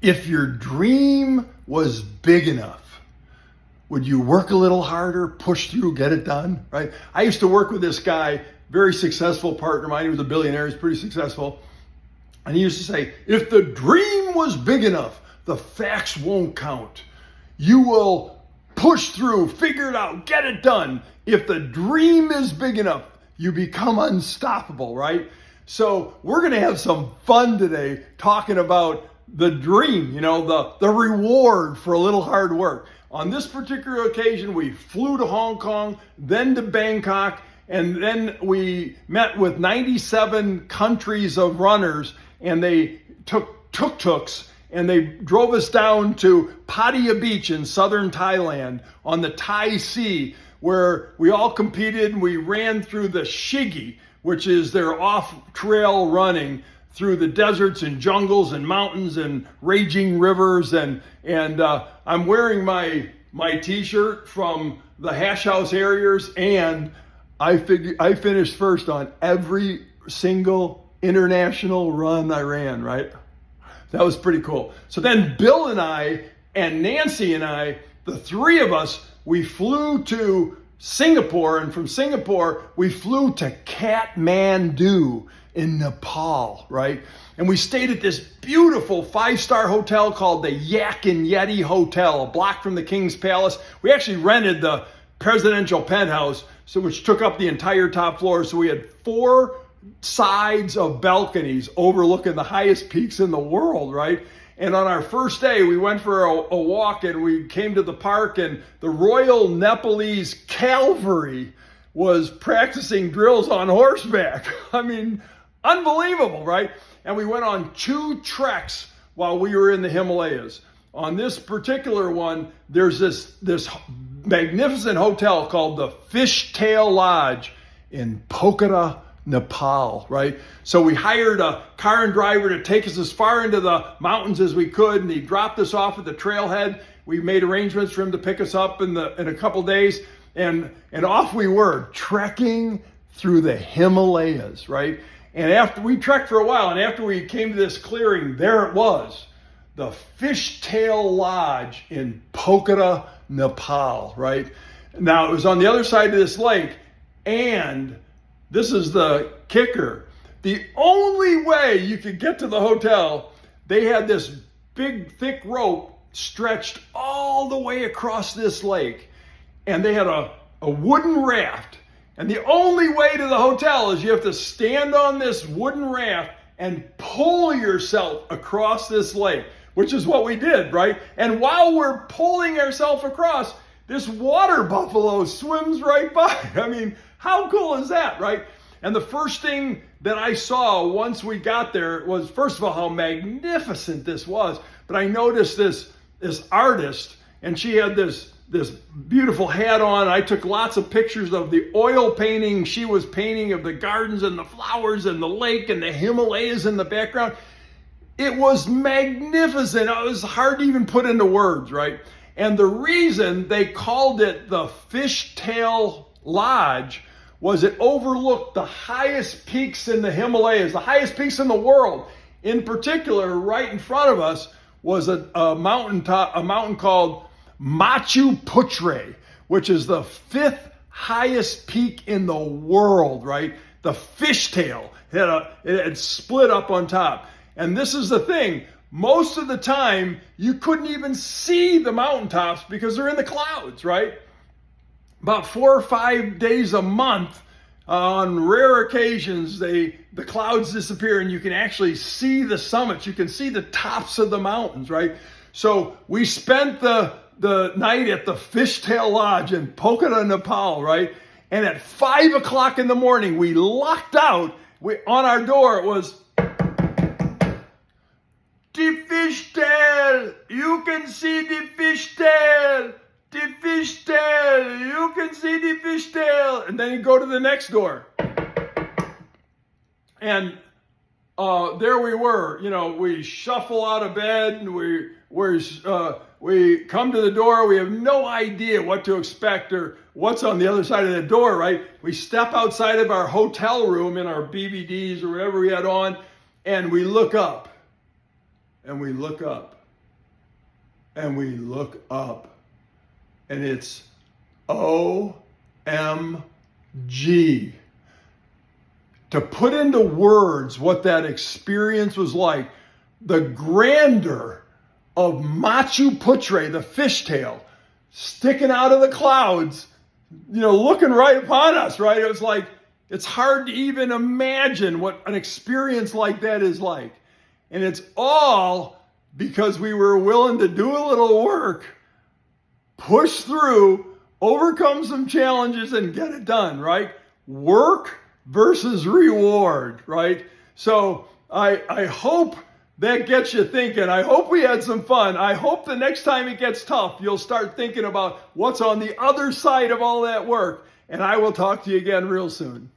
If your dream was big enough, would you work a little harder, push through, get it done, right? I used to work with this guy, very successful partner of mine. He was a billionaire, he's pretty successful. And he used to say, if the dream was big enough, the facts won't count. You will push through, figure it out, get it done. If the dream is big enough, you become unstoppable, right? So we're going to have some fun today talking about the dream, the reward for a little hard work. On this particular occasion, we flew to Hong Kong, then to Bangkok, and then we met with 97 countries of runners, and they took tuk-tuks, and they drove us down to Pattaya Beach in southern Thailand on the Thai Sea, where we all competed and we ran through the Shigi, which is their off-trail running through the deserts and jungles and mountains and raging rivers. And I'm wearing my t-shirt from the Hash House Harriers, and I finished first on every single international run I ran, right? That was pretty cool. So then Bill and I and Nancy and I, the three of us, we flew to Singapore, and from Singapore, we flew to Kathmandu in Nepal, right? And we stayed at this beautiful 5-star hotel called the Yak and Yeti Hotel, a block from the King's Palace. We actually rented the presidential penthouse, which took up the entire top floor. So we had 4 sides of balconies overlooking the highest peaks in the world, right? And on our first day, we went for a walk, and we came to the park, and the Royal Nepalese Cavalry was practicing drills on horseback. I mean, unbelievable, right? And we went on 2 treks while we were in the Himalayas. On this particular one, there's this magnificent hotel called the Fishtail Lodge in Pokhara, Nepal, right? So we hired a car and driver to take us as far into the mountains as we could, and he dropped us off at the trailhead. We made arrangements for him to pick us up in a couple days, and off we were, trekking through the Himalayas, right? And after we trekked for a while, and after we came to this clearing, there it was, the Fishtail Lodge in Pokhara, Nepal, right? Now, it was on the other side of this lake, and this is the kicker. The only way you could get to the hotel, they had this big, thick rope stretched all the way across this lake. And they had a wooden raft. And the only way to the hotel is you have to stand on this wooden raft and pull yourself across this lake, which is what we did, right? And while we're pulling ourselves across, this water buffalo swims right by. I mean, how cool is that, right? And the first thing that I saw once we got there was, first of all, how magnificent this was. But I noticed this artist, and she had this beautiful hat on. I took lots of pictures of the oil painting she was painting of the gardens and the flowers and the lake and the Himalayas in the background. It was magnificent. It was hard to even put into words, right? And the reason they called it the Fishtail Lodge was it overlooked the highest peaks in the Himalayas, the highest peaks in the world. In particular, right in front of us was a mountain called Machu Picchu, which is the 5th highest peak in the world, right? The fishtail. It had split up on top. And this is the thing. Most of the time, you couldn't even see the mountaintops because they're in the clouds, right? About 4 or 5 days a month, on rare occasions, the clouds disappear and you can actually see the summits. You can see the tops of the mountains, right? So we spent the night at the Fishtail Lodge in Pokhara, Nepal, right? And at 5 o'clock in the morning, we lucked out. On our door, it was, "The fishtail, you can see the fishtail. The fishtail, you can see the fishtail." And then you go to the next door. And there we were, we shuffle out of bed and we come to the door. We have no idea what to expect or what's on the other side of the door, right? We step outside of our hotel room in our BVDs or whatever we had on, and we look up. And we look up. and we look up, and it's OMG. To put into words what that experience was like, the grandeur of Machu Picchu, the fishtail, sticking out of the clouds, looking right upon us, right? It was like, it's hard to even imagine what an experience like that is like. And it's all because we were willing to do a little work, push through, overcome some challenges, and get it done, right? Work versus reward, right? So I hope that gets you thinking. I hope we had some fun. I hope the next time it gets tough, you'll start thinking about what's on the other side of all that work. And I will talk to you again real soon.